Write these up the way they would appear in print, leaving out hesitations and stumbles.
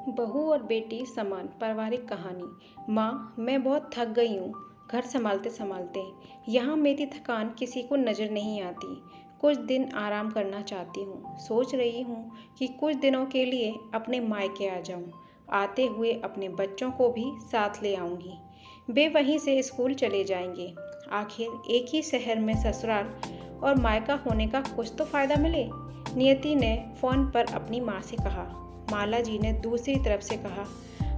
बहू और बेटी समान पारिवारिक कहानी। माँ, मैं बहुत थक गई हूँ घर संभालते संभालते। यहाँ मेरी थकान किसी को नज़र नहीं आती। कुछ दिन आराम करना चाहती हूँ। सोच रही हूँ कि कुछ दिनों के लिए अपने मायके आ जाऊँ। आते हुए अपने बच्चों को भी साथ ले आऊँगी। वे वहीं से स्कूल चले जाएंगे। आखिर एक ही शहर में ससुराल और मायका होने का कुछ तो फ़ायदा मिले। नियति ने फ़ोन पर अपनी माँ से कहा। माला जी ने दूसरी तरफ से कहा,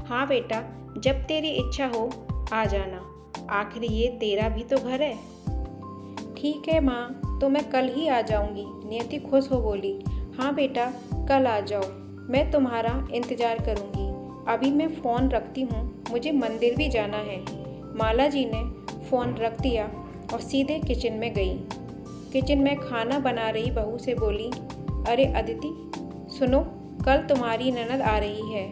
हाँ बेटा, जब तेरी इच्छा हो आ जाना। आखिर ये तेरा भी तो घर है। ठीक है माँ, तो मैं कल ही आ जाऊंगी। नियति खुश हो बोली, हाँ बेटा, कल आ जाओ, मैं तुम्हारा इंतज़ार करूंगी। अभी मैं फ़ोन रखती हूँ, मुझे मंदिर भी जाना है। माला जी ने फ़ोन रख दिया और सीधे किचन में गई। किचन में खाना बना रही बहू से बोली, अरे अदिति, सुनो, कल तुम्हारी ननद आ रही है।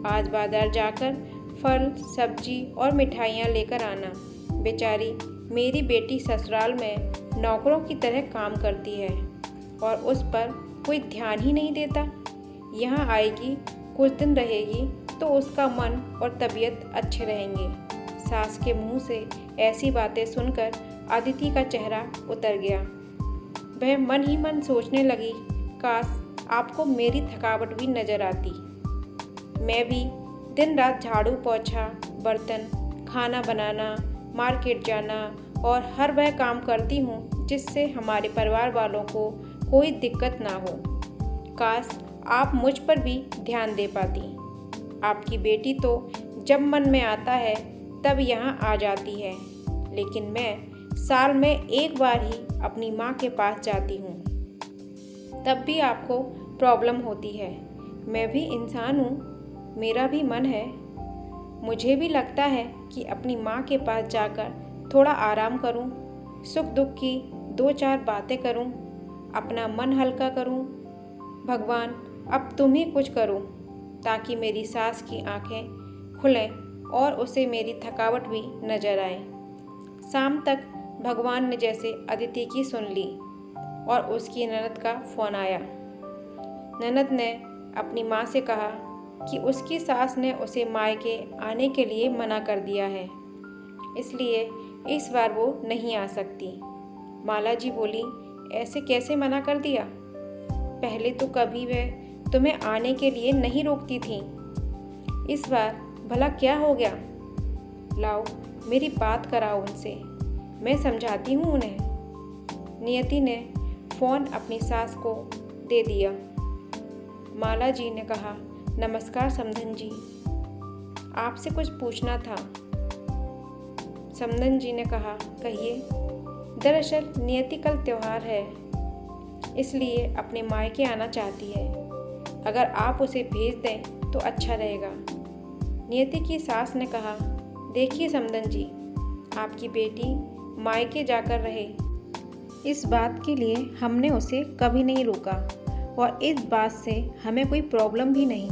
आज बाजार जाकर फल, सब्जी और मिठाइयाँ लेकर आना। बेचारी मेरी बेटी ससुराल में नौकरों की तरह काम करती है और उस पर कोई ध्यान ही नहीं देता। यहाँ आएगी, कुछ दिन रहेगी तो उसका मन और तबीयत अच्छे रहेंगे। सास के मुंह से ऐसी बातें सुनकर अदिति का चेहरा उतर गया। वह मन ही मन सोचने लगी, काश आपको मेरी थकावट भी नजर आती। मैं भी दिन रात झाड़ू पोछा, बर्तन, खाना बनाना, मार्केट जाना और हर वह काम करती हूँ जिससे हमारे परिवार वालों को कोई दिक्कत ना हो। काश आप मुझ पर भी ध्यान दे पाती। आपकी बेटी तो जब मन में आता है तब यहाँ आ जाती है, लेकिन मैं साल में एक बार ही अपनी माँ के पास जाती हूँ। तब भी आपको प्रॉब्लम होती है। मैं भी इंसान हूँ, मेरा भी मन है। मुझे भी लगता है कि अपनी माँ के पास जाकर थोड़ा आराम करूँ, सुख दुख की दो चार बातें करूँ, अपना मन हल्का करूँ। भगवान, अब तुम ही कुछ करो ताकि मेरी सास की आंखें खुलें और उसे मेरी थकावट भी नजर आए। शाम तक भगवान ने जैसे अदिति की सुन ली और उसकी ननद का फ़ोन आया। ननद ने अपनी माँ से कहा कि उसकी सास ने उसे मायके आने के लिए मना कर दिया है, इसलिए इस बार वो नहीं आ सकती। माला जी बोली, ऐसे कैसे मना कर दिया? पहले तो कभी वह तुम्हें आने के लिए नहीं रोकती थी, इस बार भला क्या हो गया? लाओ, मेरी बात कराओ उनसे, मैं समझाती हूँ उन्हें। नियति ने फ़ोन अपनी सास को दे दिया। माला जी ने कहा, नमस्कार समधन जी, आपसे कुछ पूछना था। समधन जी ने कहा, कहिए। दरअसल नियति कल त्योहार है, इसलिए अपने मायके आना चाहती है। अगर आप उसे भेज दें तो अच्छा रहेगा। नियति की सास ने कहा, देखिए समधन जी, आपकी बेटी मायके जाकर रहे, इस बात के लिए हमने उसे कभी नहीं रोका और इस बात से हमें कोई प्रॉब्लम भी नहीं।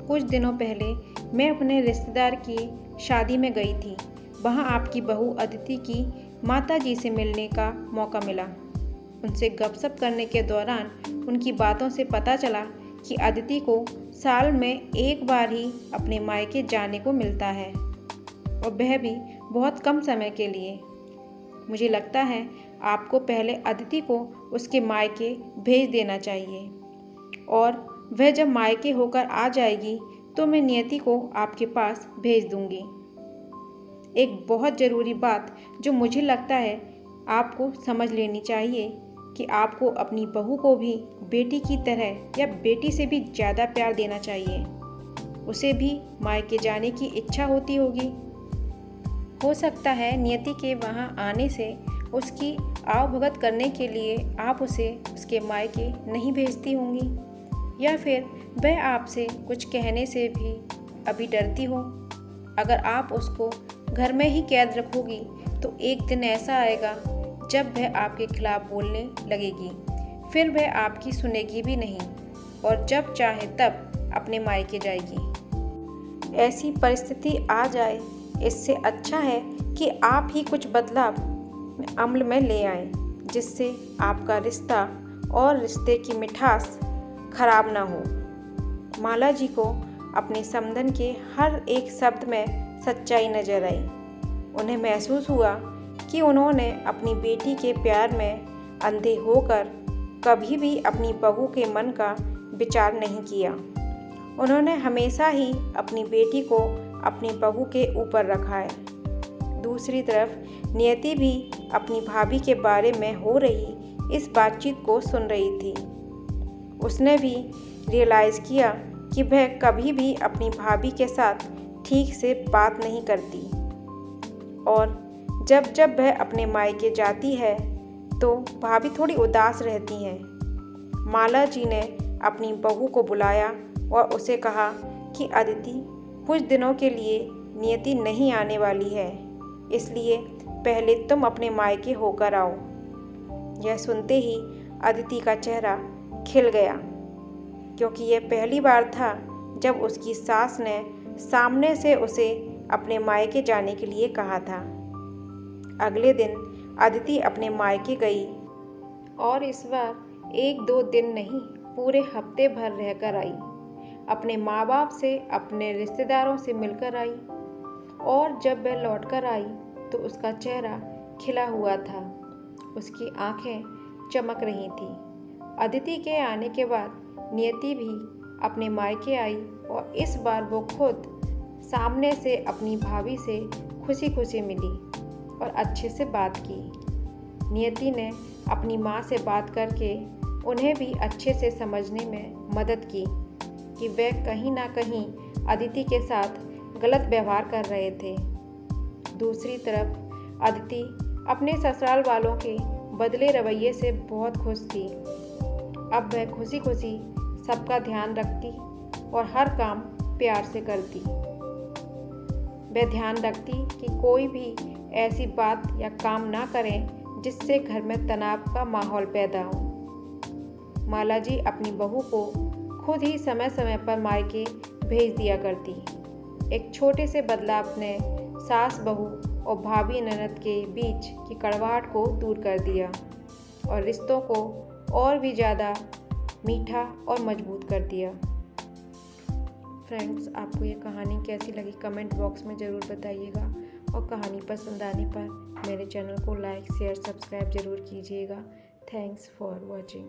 कुछ दिनों पहले मैं अपने रिश्तेदार की शादी में गई थी। वहाँ आपकी बहू अदिति की माता जी से मिलने का मौका मिला। उनसे गपशप करने के दौरान उनकी बातों से पता चला कि अदिति को साल में एक बार ही अपने मायके जाने को मिलता है और वह भी बहुत कम समय के लिए। मुझे लगता है आपको पहले अदिति को उसके मायके भेज देना चाहिए और वह जब मायके होकर आ जाएगी तो मैं नियति को आपके पास भेज दूंगी। एक बहुत ज़रूरी बात जो मुझे लगता है आपको समझ लेनी चाहिए कि आपको अपनी बहू को भी बेटी की तरह या बेटी से भी ज़्यादा प्यार देना चाहिए। उसे भी मायके जाने की इच्छा होती होगी। हो सकता है नियति के वहाँ आने से उसकी आवभगत करने के लिए आप उसे उसके मायके नहीं भेजती होंगी, या फिर वह आपसे कुछ कहने से भी अभी डरती हो। अगर आप उसको घर में ही कैद रखोगी तो एक दिन ऐसा आएगा जब वह आपके खिलाफ बोलने लगेगी, फिर वह आपकी सुनेगी भी नहीं और जब चाहे तब अपने मायके जाएगी। ऐसी परिस्थिति आ जाए, इससे अच्छा है कि आप ही कुछ बदलाव अमल में ले आएं, जिससे आपका रिश्ता और रिश्ते की मिठास खराब ना हो। माला जी को अपने समधन के हर एक शब्द में सच्चाई नजर आई। उन्हें महसूस हुआ कि उन्होंने अपनी बेटी के प्यार में अंधे होकर कभी भी अपनी बहू के मन का विचार नहीं किया। उन्होंने हमेशा ही अपनी बेटी को अपनी बहू के ऊपर रखा है। दूसरी तरफ नियति भी अपनी भाभी के बारे में हो रही इस बातचीत को सुन रही थी। उसने भी रियलाइज़ किया कि वह कभी भी अपनी भाभी के साथ ठीक से बात नहीं करती और जब जब वह अपने मायके जाती है तो भाभी थोड़ी उदास रहती हैं। माला जी ने अपनी बहू को बुलाया और उसे कहा कि अदिति, कुछ दिनों के लिए नियति नहीं आने वाली है, इसलिए पहले तुम अपने मायके होकर आओ। यह सुनते ही अदिति का चेहरा खिल गया, क्योंकि यह पहली बार था जब उसकी सास ने सामने से उसे अपने मायके जाने के लिए कहा था। अगले दिन अदिति अपने मायके गई और इस बार 1-2 दिन नहीं, पूरे हफ्ते भर रहकर आई। अपने माँ बाप से, अपने रिश्तेदारों से मिलकर आई और जब वह लौटकर आई तो उसका चेहरा खिला हुआ था, उसकी आंखें चमक रही थीं। अदिति के आने के बाद नियति भी अपने मायके आई और इस बार वो खुद सामने से अपनी भाभी से खुशी खुशी मिली और अच्छे से बात की। नियति ने अपनी माँ से बात करके उन्हें भी अच्छे से समझने में मदद की कि वे कहीं ना कहीं अदिति के साथ गलत व्यवहार कर रहे थे। दूसरी तरफ अदिति अपने ससुराल वालों के बदले रवैये से बहुत खुश थी। अब वह खुशी खुशी सबका ध्यान रखती और हर काम प्यार से करती। वह ध्यान रखती कि कोई भी ऐसी बात या काम ना करें जिससे घर में तनाव का माहौल पैदा हो। माला जी अपनी बहू को खुद ही समय समय पर मायके भेज दिया करती। एक छोटे से बदलाव ने सास बहू और भाभी ननद के बीच की कड़वाहट को दूर कर दिया और रिश्तों को और भी ज़्यादा मीठा और मजबूत कर दिया। फ्रेंड्स, आपको ये कहानी कैसी लगी कमेंट बॉक्स में ज़रूर बताइएगा और कहानी पसंद आने पर मेरे चैनल को लाइक, शेयर, सब्सक्राइब ज़रूर कीजिएगा। Thanks for watching.